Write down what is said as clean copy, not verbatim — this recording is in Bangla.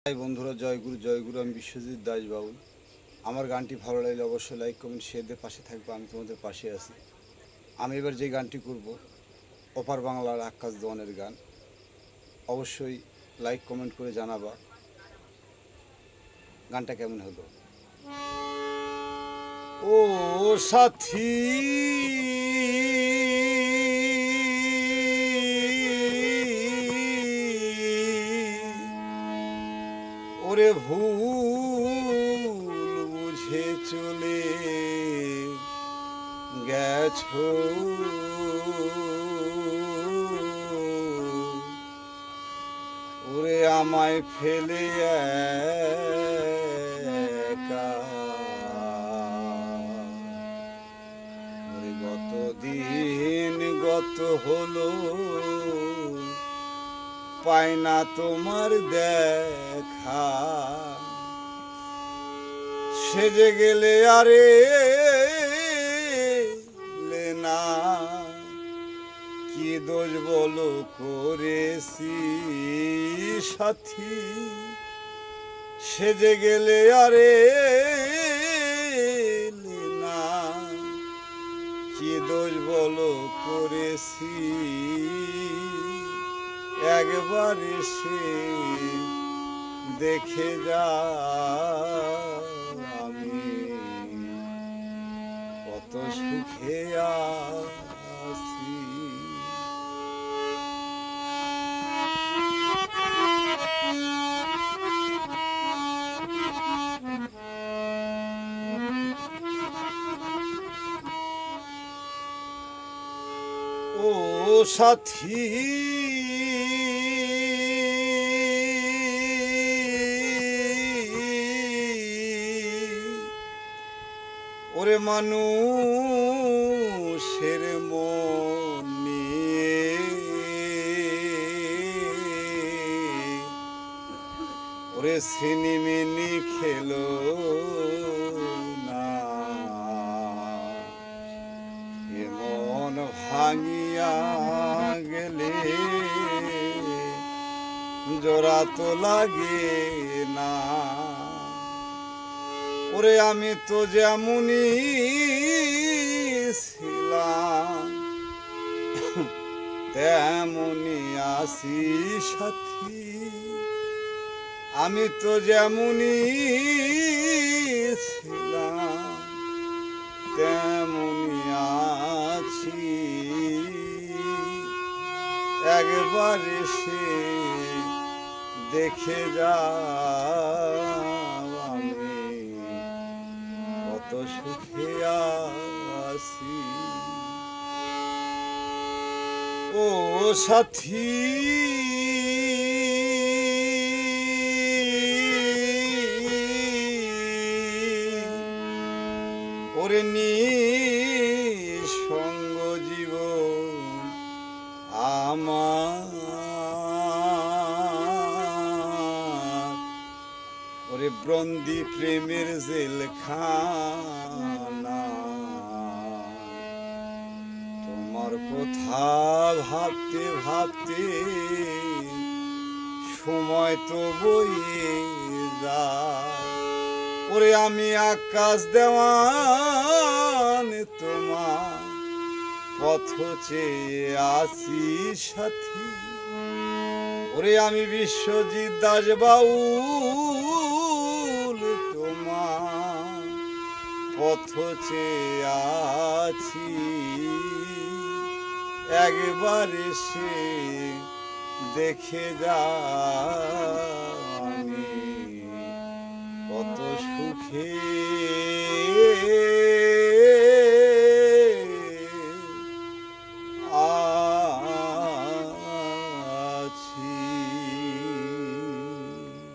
হাই বন্ধুরা, জয়গুরু। আমি বিশ্বজিৎ দাস বাউল। আমার গানটি ভালো লাগলে অবশ্যই লাইক কমেন্ট শেয়ার দিয়ে পাশে থাকবে। আমি তোমাদের পাশে আছি। আমি এবার যে গানটি করব ওপার বাংলার আকাশ দোয়ানের গান। অবশ্যই লাইক কমেন্ট করে জানাবা গানটা কেমন হলো। ও সাথী ওরে ভুল বুঝে চলে গেছো, ওরে আমায় ফেলে একা। ওরে গত হলো পাই না তোমার দেখা, সেজে গেলে আরে না, কি দোষ বলো করেছি সাথী, সেজে গেলে আরে না, কি দোষ বলো করেছি, একবার এসে দেখে যা আমি কত সুখে আছি। ও সাথী ওরে মানুষের মন নিয়ে ওরে সিনেমিনি খেলো না, এমন ভাঙিয়া গেলে জোড়া তো লাগে না। ওরে আমি তো যেমনই ছিলাম তেমনই আছি সাথী, আমি তো যেমনই ছিলাম তেমনই আছি, একবার এসে দেখে যা আমি কত সুখে আছি। ও সাথী ওরে নিঃসঙ্গ জীবন আমার, ওরে বন্দি প্রেমের জেলখানা, তোমার কথা ভাবতে ভাবতে সময় তো বয়ে যায়, ওরে আমি আকাশ দেওয়ান তোমার পথ চেয়ে আছি সাথী, ওরে আমি বিশ্বজিৎ দাস বাউল তোমার পথ চেয়ে আছি, একবার এসে দেখে যা